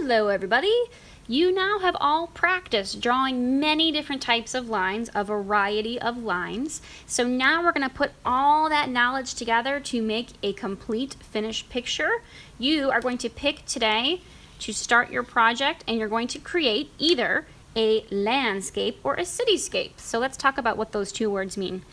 Hello everybody! You now have all practiced drawing many different types of lines, a variety of lines. So now we're going to put all that knowledge together to make a complete finished picture. You are going to pick today to start your project and you're going to create either a landscape or a cityscape. So let's talk about what those two words mean.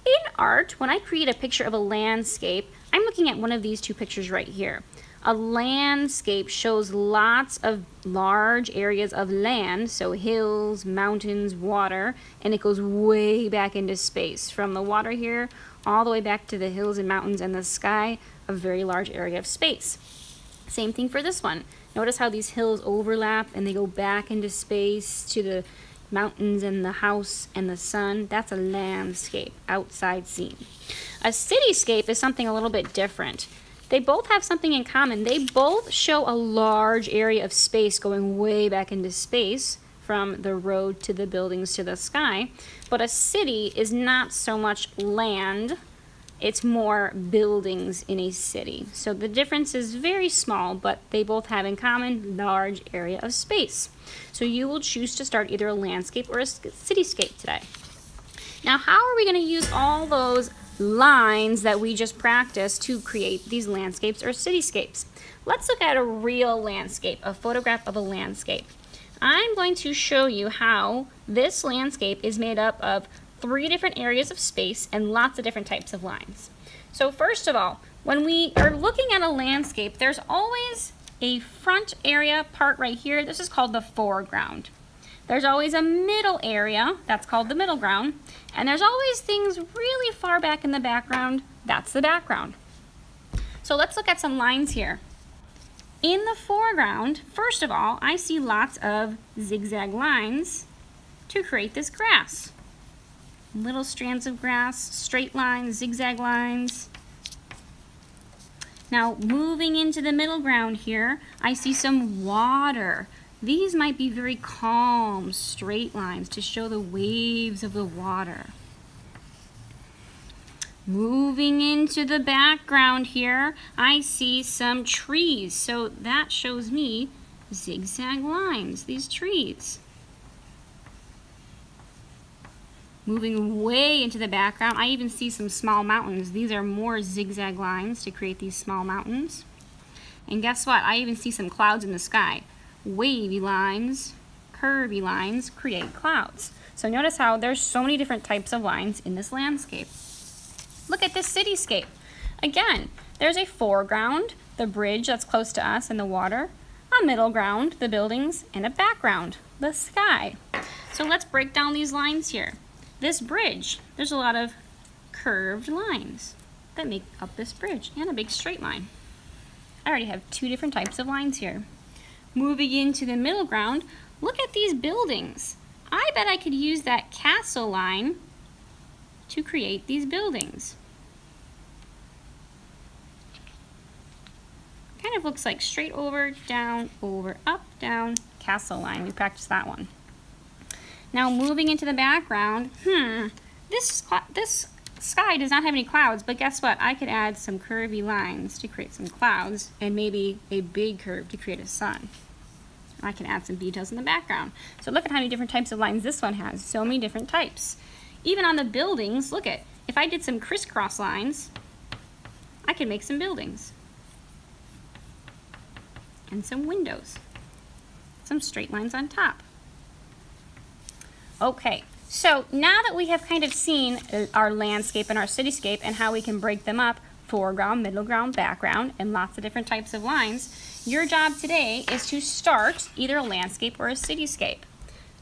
In art, when I create a picture of a landscape, I'm looking at one of these two pictures right here. A landscape shows lots of large areas of land, so hills, mountains, water, and it goes way back into space. From the water here all the way back to the hills and mountains and the sky, a very large area of space. Same thing for this one. Notice how these hills overlap and they go back into space to the mountains and the house and the sun. That's a landscape, outside scene. A cityscape is something a little bit different. They both have something in common. They both show a large area of space going way back into space from the road to the buildings to the sky. But a city is not so much land, it's more buildings in a city. So the difference is very small, but they both have in common large area of space. So you will choose to start either a landscape or a cityscape today. Now, how are we going to use all those lines that we just practiced to create these landscapes or cityscapes? Let's look at a real landscape, a photograph of a landscape. I'm going to show you how this landscape is made up of 3 different areas of space and lots of different types of lines. So first of all, when we are looking at a landscape, there's always a front area part right here. This is called the foreground. There's always a middle area, that's called the middle ground, and there's always things really far back in the background, that's the background. So let's look at some lines here. In the foreground, first of all, I see lots of zigzag lines to create this grass. Little strands of grass, straight lines, zigzag lines. Now moving into the middle ground here, I see some water. These might be very calm, straight lines to show the waves of the water. Moving into the background here, I see some trees. So that shows me zigzag lines, these trees. Moving way into the background, I even see some small mountains. These are more zigzag lines to create these small mountains. And guess what? I even see some clouds in the sky. Wavy lines, curvy lines create clouds. So notice how there's so many different types of lines in this landscape. Look at this cityscape. Again, there's a foreground, the bridge that's close to us and the water, a middle ground, the buildings, and a background, the sky. So let's break down these lines here. This bridge, there's a lot of curved lines that make up this bridge and a big straight line. I already have 2 different types of lines here. Moving into the middle ground, look at these buildings. I bet I could use that castle line to create these buildings. Kind of looks like straight over, up, down, castle line. We practiced that one. Now moving into the background, this sky does not have any clouds, but guess what? I could add some curvy lines to create some clouds and maybe a big curve to create a sun. I can add some details in the background. So look at how many different types of lines this one has. So many different types. Even on the buildings, look at, if I did some crisscross lines, I could make some buildings. And some windows. Some straight lines on top. Okay. So now that we have kind of seen our landscape and our cityscape and how we can break them up, foreground, middle ground, background, and lots of different types of lines, your job today is to start either a landscape or a cityscape.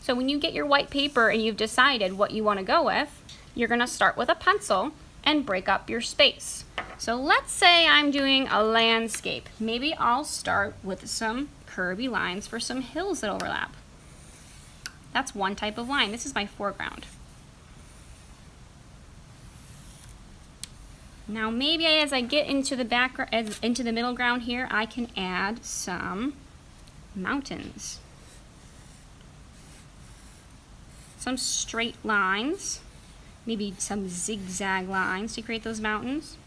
So when you get your white paper and you've decided what you want to go with, you're going to start with a pencil and break up your space. So let's say I'm doing a landscape. Maybe I'll start with some curvy lines for some hills that overlap. That's one type of line. This is my foreground. Now maybe as I get into the background, into the middle ground here, I can add some mountains. Some straight lines, maybe some zigzag lines to create those mountains.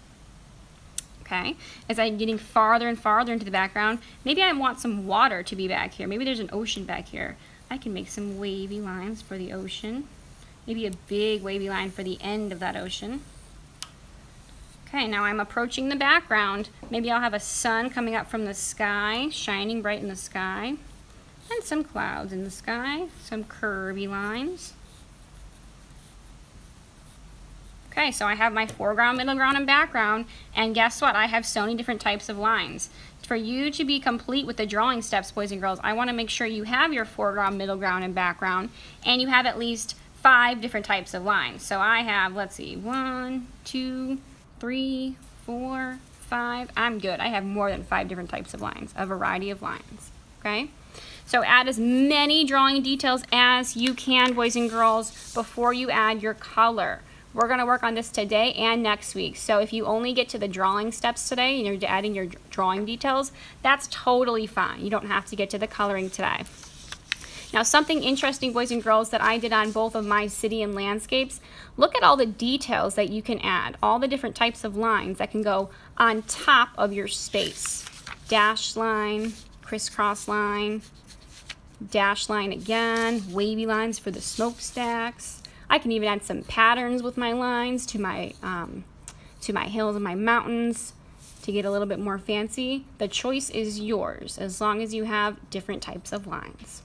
okay? As I'm getting farther and farther into the background, maybe I want some water to be back here. Maybe there's an ocean back here. I can make some wavy lines for the ocean. Maybe a big wavy line for the end of that ocean. Okay, now I'm approaching the background. Maybe I'll have a sun coming up from the sky, shining bright in the sky, and some clouds in the sky, some curvy lines. Okay, so I have my foreground, middle ground, and background, and guess what? I have so many different types of lines. For you to be complete with the drawing steps, boys and girls, I want to make sure you have your foreground, middle ground, and background, and you have at least 5 different types of lines. So I have, let's see, 1, 2, 3, 4, 5. I'm good. I have more than 5 different types of lines, a variety of lines, okay? So add as many drawing details as you can, boys and girls, before you add your color. We're going to work on this today and next week. So if you only get to the drawing steps today and you're adding your drawing details, that's totally fine. You don't have to get to the coloring today. Now, something interesting, boys and girls, that I did on both of my city and landscapes, look at all the details that you can add, all the different types of lines that can go on top of your space. Dash line, crisscross line, dash line again, wavy lines for the smokestacks. I can even add some patterns with my lines to my hills and my mountains to get a little bit more fancy. The choice is yours as long as you have different types of lines.